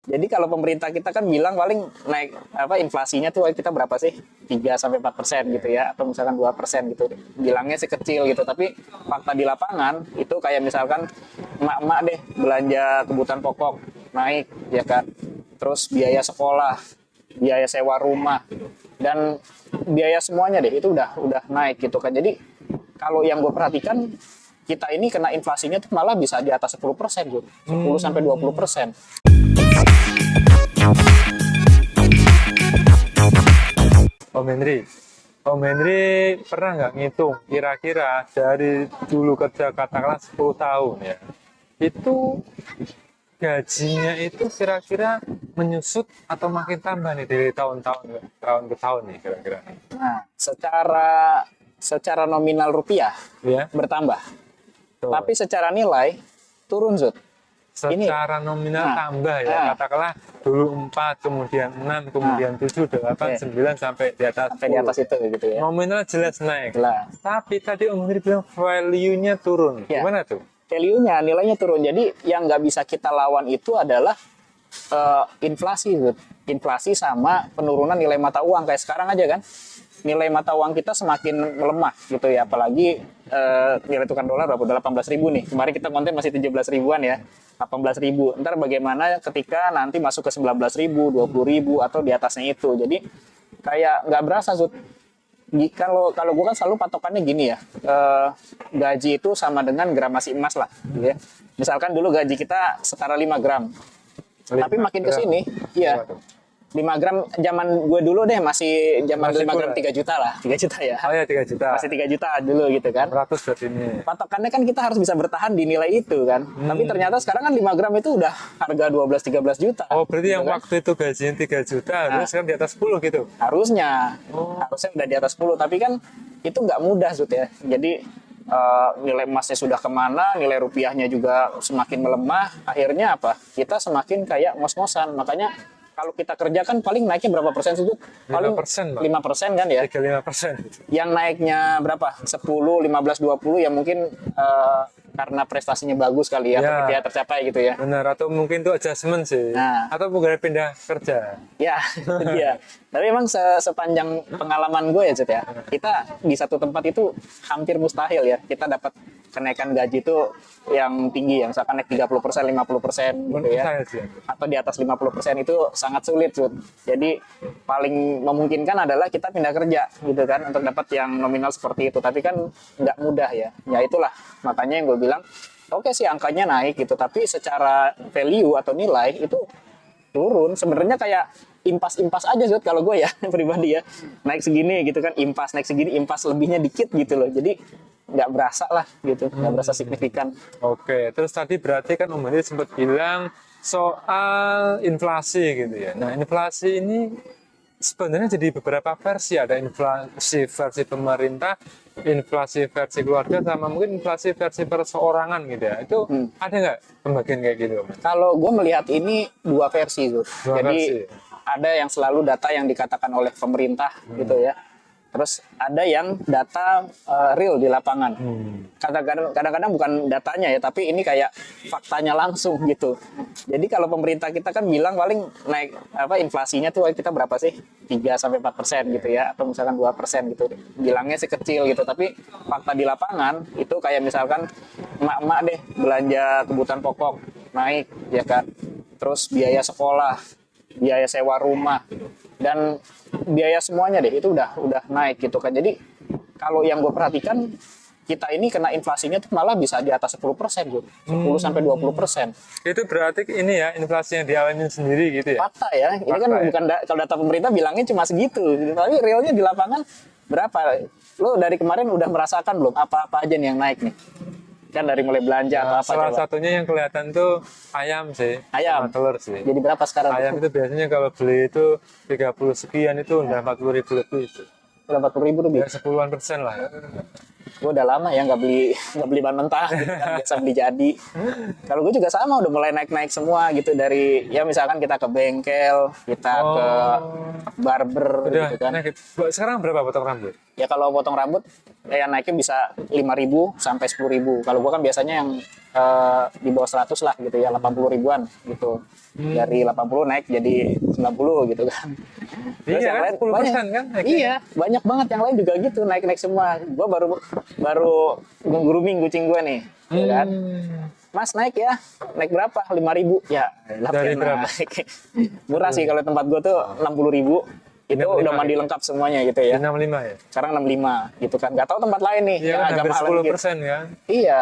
Jadi kalau pemerintah kita kan bilang paling naik apa inflasinya tuh kita berapa sih? 3 sampai 4% gitu ya, atau misalkan 2% gitu. Bilangnya sih kecil gitu, tapi fakta di lapangan itu kayak misalkan emak-emak deh belanja kebutuhan pokok naik ya kan. Terus biaya sekolah, biaya sewa rumah dan biaya semuanya deh itu udah naik gitu kan. Jadi kalau yang gue perhatikan kita ini kena inflasinya tuh malah bisa di atas 10% gitu. 10 sampai 20%. Om Henry, Om Henry pernah nggak ngitung kira-kira dari dulu kerja katakanlah 10 tahun ya, itu gajinya itu kira-kira menyusut atau makin tambah nih dari tahun ke tahun nih kira-kira? Nah, secara nominal rupiah Ya, bertambah, tuh. tapi secara nilai turun, Zud. Ini, Secara nominal nah, tambah ya, nah, katakanlah dulu 4, kemudian 6, kemudian 7, 8, oke, 9 sampai di atas sampai di 10. atas itu gitu ya. Nominal jelas naik. Jelas. Tapi tadi Om Henry bilang value-nya turun. Ya, Gimana tuh? value-nya, nilainya turun. Jadi yang nggak bisa kita lawan itu adalah inflasi, Zud. Inflasi sama penurunan nilai mata uang kayak sekarang aja kan. Nilai mata uang kita semakin melemah gitu ya, apalagi nilai tukar dolar berapa? Udah 18.000 nih. Kemarin kita konten masih 17 ribuan ya. 18.000. Ntar bagaimana ketika nanti masuk ke 19.000, 20.000 atau di atasnya itu. Jadi kayak nggak berasa, Zud. Kalau gue kan selalu patokannya gini ya, gaji itu sama dengan gramasi emas lah gitu ya. Misalkan dulu gaji kita setara 5 gram, tapi 5 makin ke gram. sini, iya, Berapa tuh? 5 gram zaman gue dulu deh, masih zaman Masih 5 gram kurang. 3 juta lah. 3 juta ya. Oh ya, 3 juta. Masih 3 juta dulu gitu kan. 100 berarti ini. Patokannya kan kita harus bisa bertahan di nilai itu kan. Tapi ternyata sekarang kan 5 gram itu udah harga 12-13 juta. Oh, berarti gitu yang kan. waktu itu gajinya 3 juta, terus sekarang di atas 10 gitu. Harusnya. Oh. Harusnya udah di atas 10. Tapi kan itu nggak mudah, Zut ya. Jadi nilai emasnya sudah kemana, nilai rupiahnya juga semakin melemah. Akhirnya apa? Kita semakin kayak ngos-ngosan. Makanya kalau kita kerja kan paling naiknya berapa persen sih, Zut? Paling 5%, Bang. 5% kan ya. 35%. Yang naiknya berapa? 10, 15, 20 ya mungkin karena prestasinya bagus kali ya, Ya. tapi ya tercapai gitu ya. Benar, atau mungkin itu adjustment sih. Nah. Atau bukan pindah kerja. Ya, itu dia. Tapi emang sepanjang pengalaman gue ya, Zut ya, kita di satu tempat itu hampir mustahil ya. Kita dapat kenaikan gaji itu yang tinggi, yang misalkan naik 30%, 50% gitu ya. Saya sih. Atau di atas 50% itu sangat sulit, Zut. Jadi paling memungkinkan adalah kita pindah kerja gitu kan, untuk dapat yang nominal seperti itu. Tapi kan nggak mudah ya. Ya itulah, makanya yang gue bilang, oke sih angkanya naik gitu, tapi secara value atau nilai itu turun. Sebenarnya kayak impas aja, Zut, kalau gue ya pribadi ya, naik segini gitu kan, impas naik segini, impas lebihnya dikit gitu loh. Jadi nggak berasa lah gitu, nggak berasa signifikan. Oke, terus tadi berarti kan Om Henry sempat bilang soal inflasi gitu ya. Nah, inflasi ini sebenarnya jadi beberapa versi. Ada inflasi versi pemerintah, inflasi versi keluarga, sama mungkin inflasi versi perseorangan gitu ya. Itu ada nggak pembagian kayak gitu, Om? Kalau gue melihat ini dua versi, Zut. Dua Jadi versi. ada yang selalu data yang dikatakan oleh pemerintah gitu ya. Terus ada yang data real di lapangan. Kadang-kadang bukan datanya ya, tapi ini kayak faktanya langsung gitu. Jadi kalau pemerintah kita kan bilang paling naik apa inflasinya tuh kita berapa sih? 3 sampai 4% gitu ya, atau misalkan 2% gitu. Bilangnya sih kecil gitu, tapi fakta di lapangan itu kayak misalkan emak-emak deh belanja kebutuhan pokok naik ya kan. Terus biaya sekolah, biaya sewa rumah dan biaya semuanya deh itu udah naik gitu kan. Jadi kalau yang gue perhatikan kita ini kena inflasinya tuh malah bisa di atas 10%, gitu. 10 sampai 20%. Itu berarti ini ya, inflasi yang dialami sendiri gitu ya? Fakta ya. Ini kan Fakta ya? bukan kalau data pemerintah bilangnya cuma segitu, gitu. Tapi realnya di lapangan berapa? Lo dari kemarin udah merasakan belum apa-apa aja nih yang naik nih? Kan dari mulai belanja atau Nah, apa salah coba? satunya yang kelihatan tuh ayam sih, Ayam. sama telur sih. Jadi berapa sekarang? Ayam itu biasanya kalau beli itu 30 sekian itu udah 40.000 lebih itu. Udah 40.000 lebih. Ya 10-an% lah ya. Gue udah lama ya nggak beli bahan mentah gitu kan, biasa beli jadi. Kalau gue juga sama, udah mulai naik semua gitu, dari ya misalkan kita ke bengkel, kita ke barber Udah gitu kan. naik. Sekarang berapa potong rambut? Ya kalau potong rambut ya naiknya bisa 5.000 sampai 10.000. Kalau gue kan biasanya yang di bawah 100 lah gitu ya, 80 ribuan gitu. Dari 80 naik jadi 90 gitu kan. Terus Iya yang kan, lain 10% banyak, kan naiknya? iya banyak banget yang lain juga gitu, naik semua. Gue baru grooming kucing gue nih, ya kan. Mas naik ya, naik berapa? 5.000 ya. Dari berapa? Naik. Murah sih kalau tempat gue tuh 60.000. Itu 65 udah mandi gitu. lengkap semuanya gitu ya. 65 ya? Sekarang 65 gitu kan. Gak tahu tempat lain nih Iya yang kan, agak hampir mahal 10% kan? Iya.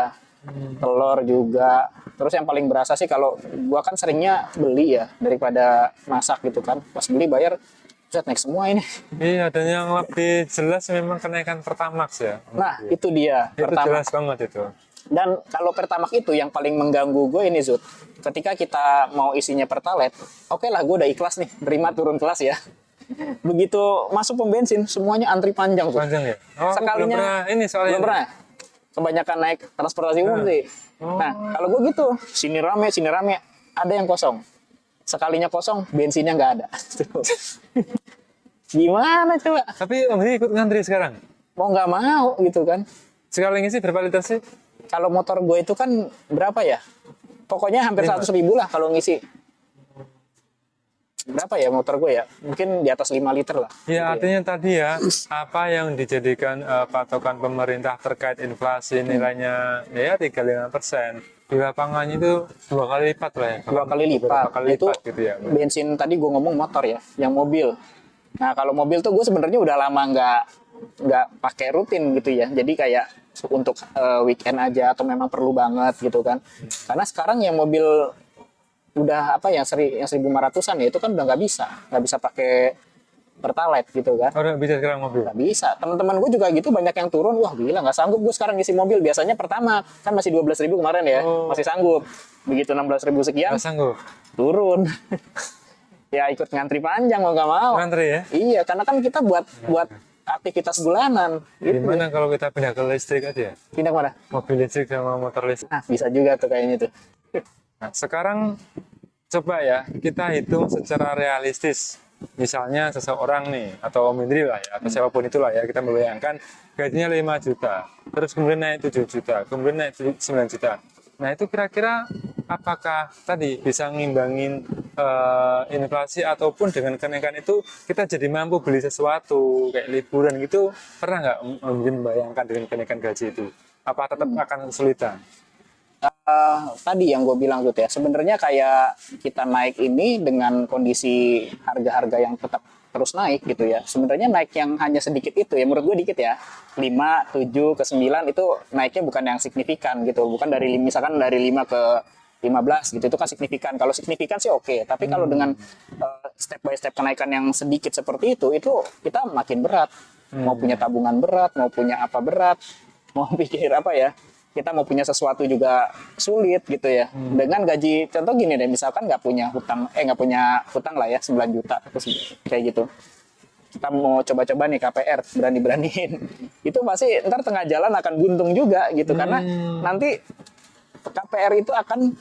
Telur juga. Terus yang paling berasa sih kalau gua kan seringnya beli ya daripada masak gitu kan. Pas beli bayar, set naik semua ini. Iya, dan yang lebih jelas memang kenaikan Pertamax ya. Nah, itu dia Itu pertama. jelas banget itu. Dan kalau Pertamax itu yang paling mengganggu gue ini Zut. Ketika kita mau isinya Pertalite, oke lah gue udah ikhlas nih, terima turun kelas ya. Begitu masuk pom bensin, semuanya antri panjang tuh. Panjang ya? Oh, aku belum pernah ini soalnya. Belum pernah. Kebanyakan naik transportasi umum sih. Nah, kalau gue gitu, sini rame, ada yang kosong. Sekalinya kosong, bensinnya nggak ada. Gimana coba? Tapi Om ini ikut ngantri sekarang? Mau nggak mau gitu kan. Sekali ngisi berapa liter sih? Kalau motor gue itu kan berapa ya? Pokoknya hampir 100.000 lah kalau ngisi. Berapa ya motor gue ya? Mungkin di atas 5 liter lah. Ya artinya tadi ya, apa yang dijadikan patokan pemerintah terkait inflasi nilainya ya 35%. Di lapangannya itu 2 kali lipat lah ya. 2 kali lipat. Berapa kali Itu lipat gitu ya. bensin tadi gue ngomong motor ya, yang mobil. Nah kalau mobil tuh gue sebenarnya udah lama nggak pakai rutin gitu ya. Jadi kayak untuk weekend aja atau memang perlu banget gitu kan. Karena sekarang yang mobil udah apa ya, yang 1.500-an ya itu kan udah nggak bisa pakai Pertalite gitu kan. Oh, udah bisa sekarang mobil? Nggak bisa. Teman-teman gue juga gitu, banyak yang turun. Wah gila, nggak sanggup gue sekarang ngisi mobil. Biasanya pertama kan masih 12.000 kemarin ya, masih sanggup. Begitu 16.000 sekian, Nggak sanggup? turun. Ya ikut ngantri panjang mau nggak mau. Ngantri ya? Iya, karena kan kita buat aktivitas bulanan. Gitu. Gimana kalau kita pindah ke listrik aja? Pindah mana? Mobil listrik sama motor listrik. Nah, bisa juga tuh kayaknya tuh. Nah, sekarang coba ya kita hitung secara realistis. Misalnya seseorang nih, atau Om Indri lah ya, atau siapapun itulah ya, kita membayangkan gajinya 5 juta, terus kemudian naik 7 juta, kemudian naik 9 juta. Nah itu kira-kira apakah tadi bisa ngimbangin inflasi, ataupun dengan kenaikan itu kita jadi mampu beli sesuatu kayak liburan gitu? Pernah nggak membayangkan dengan kenaikan gaji itu? Apa tetap akan kesulitan? Tadi yang gue bilang tuh ya, sebenarnya kayak kita naik ini dengan kondisi harga-harga yang tetap terus naik gitu ya. Sebenarnya naik yang hanya sedikit itu ya, menurut gue dikit ya. 5, 7 ke 9 itu naiknya bukan yang signifikan gitu. Bukan dari misalkan dari 5 ke 15 gitu, itu kan signifikan. Kalau signifikan sih oke. Tapi kalau dengan step by step kenaikan yang sedikit seperti itu kita makin berat. Mau punya tabungan berat, mau punya apa berat, mau pikir apa ya, kita mau punya sesuatu juga sulit gitu ya. Dengan gaji, contoh gini deh, misalkan nggak punya hutang lah ya 9 juta terus kayak gitu. Kita mau coba-coba nih KPR, berani-beraniin. Itu pasti ntar tengah jalan akan buntung juga gitu, karena nanti KPR itu akan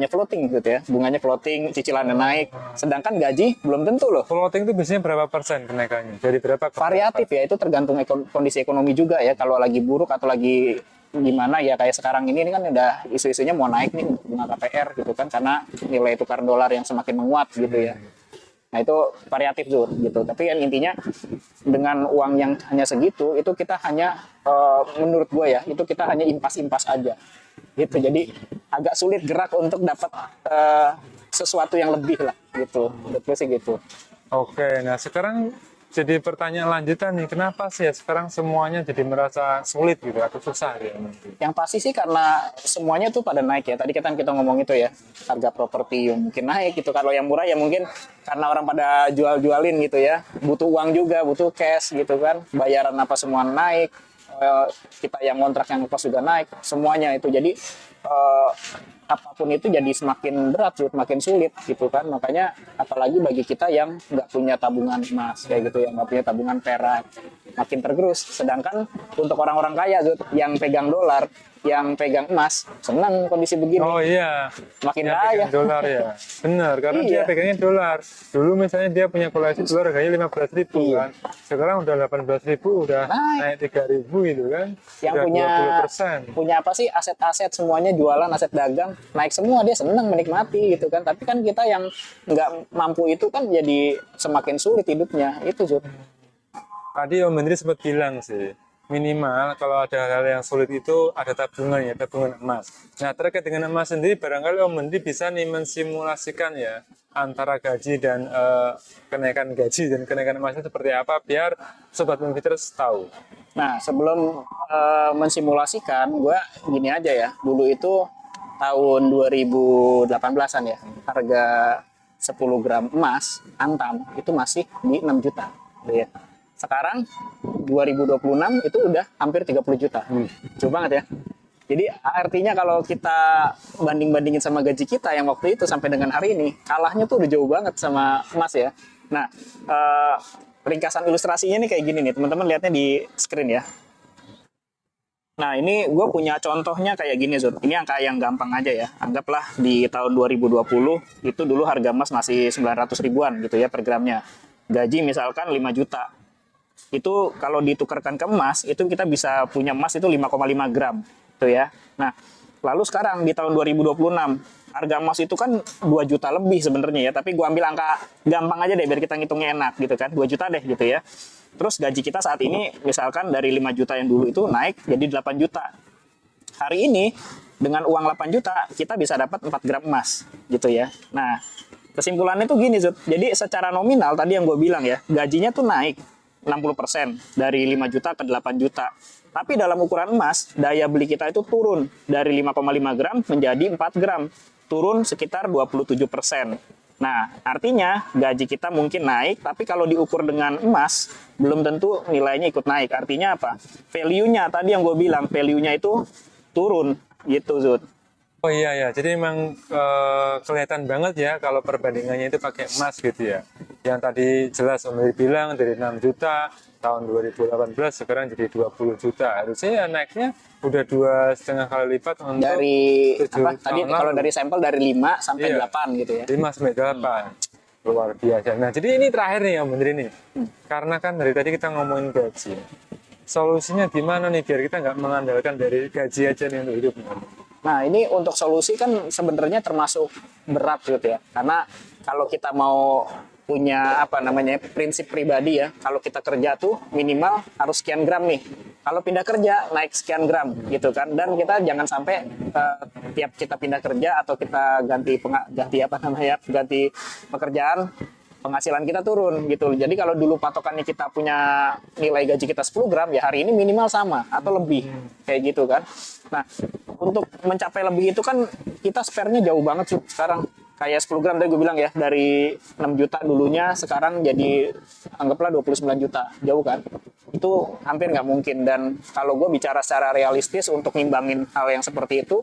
floating gitu ya. Bunganya floating, cicilannya naik. Sedangkan gaji belum tentu loh. Floating itu biasanya berapa persen kenaikannya? Dari berapa ke Variatif ya, itu tergantung kondisi ekonomi juga ya. Kalau lagi buruk atau lagi gimana ya, kayak sekarang ini kan udah isu-isunya mau naik nih bunga KPR gitu kan, karena nilai tukar dolar yang semakin menguat gitu ya. Nah itu variatif tuh gitu. Tapi kan intinya dengan uang yang hanya segitu, itu kita hanya menurut gue ya, itu kita hanya impas-impas aja gitu. Jadi agak sulit gerak untuk dapat sesuatu yang lebih lah gitu. Menurut gue sih gitu. Oke, nah sekarang jadi pertanyaan lanjutan nih, kenapa sih ya sekarang semuanya jadi merasa sulit gitu atau susah ya? Yang pasti sih karena semuanya tuh pada naik ya. Tadi kita ngomong itu ya, harga properti mungkin naik gitu. Kalau yang murah ya mungkin karena orang pada jual-jualin gitu ya. Butuh uang juga, butuh cash gitu kan. Bayaran apa semua naik. Kita yang kontrak yang kos juga naik. Semuanya itu. Jadi apapun itu jadi semakin berat, semakin sulit gitu kan. Makanya apalagi bagi kita yang nggak punya tabungan emas kayak gitu, yang nggak punya tabungan perak, makin tergerus. Sedangkan untuk orang-orang kaya yang pegang dolar, yang pegang emas, senang kondisi begini. Oh iya, Makin dia kaya. pegang dolar ya, benar, karena dia Iya. pegangnya dolar. Dulu misalnya dia punya koleksi dolar harganya 15.000 Iya. kan, sekarang udah 18.000, udah naik 3.000 gitu kan, Yang udah punya 20%. punya apa sih, aset-aset semuanya jualan, aset dagang naik semua, dia senang menikmati gitu kan. Tapi kan kita yang nggak mampu itu kan jadi semakin sulit hidupnya itu, Zul. Tadi Om Menteri sempat bilang sih, minimal kalau ada hal yang sulit itu ada tabungan ya, tabungan emas. Nah terkait dengan emas sendiri, barangkali Om Menteri bisa nih mensimulasikan ya antara gaji dan kenaikan gaji dan kenaikan emasnya seperti apa, biar Sobat Monetivers tahu. Nah, sebelum mensimulasikan, gue gini aja ya. Dulu itu tahun 2018-an ya, harga 10 gram emas antam itu masih di 6 juta. Ya. Sekarang 2026 itu udah hampir 30 juta. Jauh banget ya. Jadi artinya kalau kita banding-bandingin sama gaji kita yang waktu itu sampai dengan hari ini, kalahnya tuh udah jauh banget sama emas ya. Nah, ringkasan ilustrasinya nih kayak gini nih, teman-teman lihatnya di screen ya. Nah, ini gue punya contohnya kayak gini, Zul. Ini angka yang gampang aja ya. Anggaplah di tahun 2020 itu dulu harga emas masih 900 ribuan gitu ya per gramnya. Gaji misalkan 5 juta. Itu kalau ditukarkan ke emas, itu kita bisa punya emas itu 5,5 gram. Tuh ya. Nah, lalu sekarang di tahun 2026, harga emas itu kan 2 juta lebih sebenarnya ya. Tapi gue ambil angka gampang aja deh biar kita ngitungnya enak gitu kan. 2 juta deh gitu ya. Terus gaji kita saat ini misalkan dari 5 juta yang dulu itu naik jadi 8 juta. Hari ini dengan uang 8 juta kita bisa dapat 4 gram emas gitu ya. Nah, kesimpulannya tuh gini, Zut. Jadi secara nominal tadi yang gue bilang ya, gajinya tuh naik 60% dari 5 juta ke 8 juta. Tapi dalam ukuran emas, daya beli kita itu turun dari 5,5 gram menjadi 4 gram. Turun sekitar 27%. Nah, artinya gaji kita mungkin naik, tapi kalau diukur dengan emas, belum tentu nilainya ikut naik. Artinya apa? Value-nya, tadi yang gue bilang, value-nya itu turun, gitu, Zud. Oh iya ya, jadi memang kelihatan banget ya kalau perbandingannya itu pakai emas gitu ya. Yang tadi jelas Om Menteri bilang dari 6 juta tahun 2018 sekarang jadi 20 juta. Harusnya ya naiknya udah 2,5 kali lipat untuk Dari, 7 apa, tadi tahun kalau lalu. dari sampel dari 5 sampai Iya. 8 gitu ya. 5 sampai 8. Luar biasa. Nah, jadi ini terakhir nih Om Menteri nih. Karena kan dari tadi kita ngomongin gaji. Solusinya gimana nih biar kita nggak mengandalkan dari gaji aja nih untuk hidup? Nah, ini untuk solusi kan sebenarnya termasuk berat gitu ya. Karena kalau kita mau punya apa namanya prinsip pribadi ya, kalau kita kerja tuh minimal harus sekian gram nih. Kalau pindah kerja naik sekian gram gitu kan. Dan kita jangan sampai tiap kita pindah kerja atau kita ganti pekerjaan, penghasilan kita turun gitu. Jadi kalau dulu patokannya kita punya nilai gaji kita 10 gram, ya hari ini minimal sama atau lebih. Kayak gitu kan. Nah, untuk mencapai lebih itu kan kita spare-nya jauh banget sih sekarang. Kayak 10 gram tadi gue bilang ya, dari 6 juta dulunya sekarang jadi anggaplah 29 juta. Jauh kan? Itu hampir nggak mungkin. Dan kalau gue bicara secara realistis untuk ngimbangin hal yang seperti itu,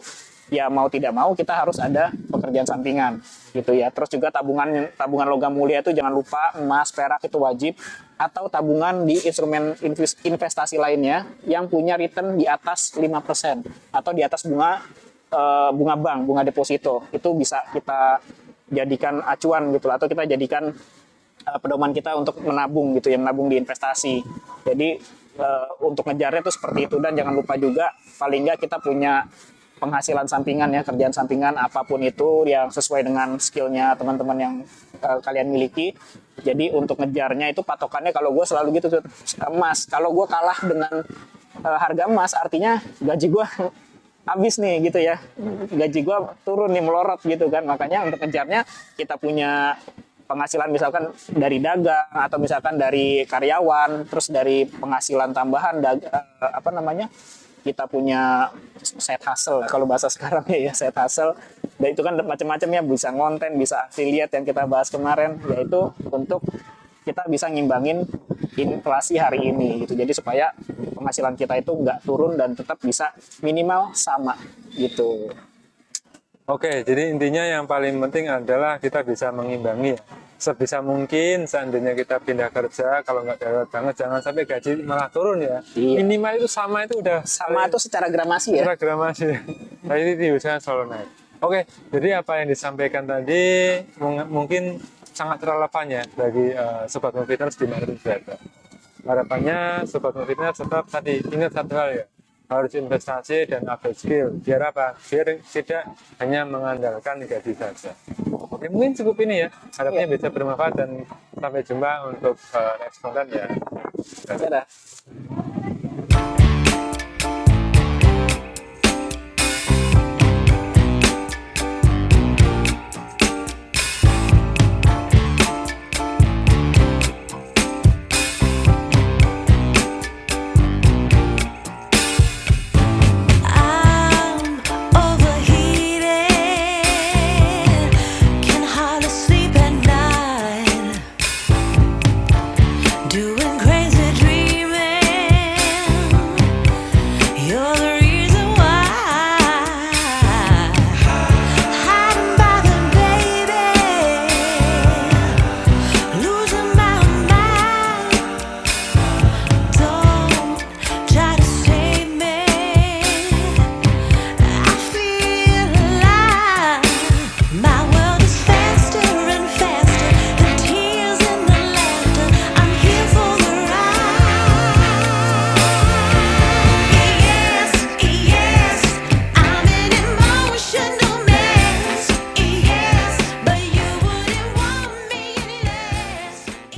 ya mau tidak mau kita harus ada pekerjaan sampingan gitu ya. Terus juga tabungan logam mulia itu jangan lupa, emas, perak itu wajib, atau tabungan di instrumen investasi lainnya yang punya return di atas 5% atau di atas bunga bank, bunga deposito. Itu bisa kita jadikan acuan gitu, atau kita jadikan pedoman kita untuk menabung gitu ya, menabung di investasi. Jadi untuk ngejarnya itu seperti itu. Dan jangan lupa juga paling nggak kita punya penghasilan sampingan ya, kerjaan sampingan apapun itu yang sesuai dengan skillnya teman-teman yang kalian miliki. Jadi untuk ngejarnya itu patokannya kalau gue selalu gitu, emas. Kalau gue kalah dengan harga emas, artinya gaji gue habis nih gitu ya, gaji gue turun nih, melorot gitu kan. Makanya untuk ngejarnya kita punya penghasilan misalkan dari dagang atau misalkan dari karyawan, terus dari penghasilan tambahan kita punya side hustle kalau bahasa sekarang ya, side hustle. Dan itu kan macam-macam ya, bisa ngonten, bisa affiliate yang kita bahas kemarin, yaitu untuk kita bisa ngimbangin inflasi hari ini gitu. Jadi supaya penghasilan kita itu nggak turun dan tetap bisa minimal sama gitu. Oke, jadi intinya yang paling penting adalah kita bisa mengimbangi ya. Sebisa mungkin seandainya kita pindah kerja, kalau nggak darurat banget, jangan sampai gaji malah turun ya. Iya. Minimal itu sama itu udah Sama itu secara gramasi ya. gramasi. Tapi ini diusahakan selalu naik. Oke, jadi apa yang disampaikan tadi mungkin sangat relevan ya bagi Sobat Moviters di mana berada. Harapannya Sobat Moviters tetap tadi ingat satu hal ya, harus investasi dan upgrade skill. Biar apa? Biar tidak hanya mengandalkan gaji saja. Oke, mungkin cukup ini ya. Harapnya bisa bermanfaat dan sampai jumpa untuk next konten ya. Dadah.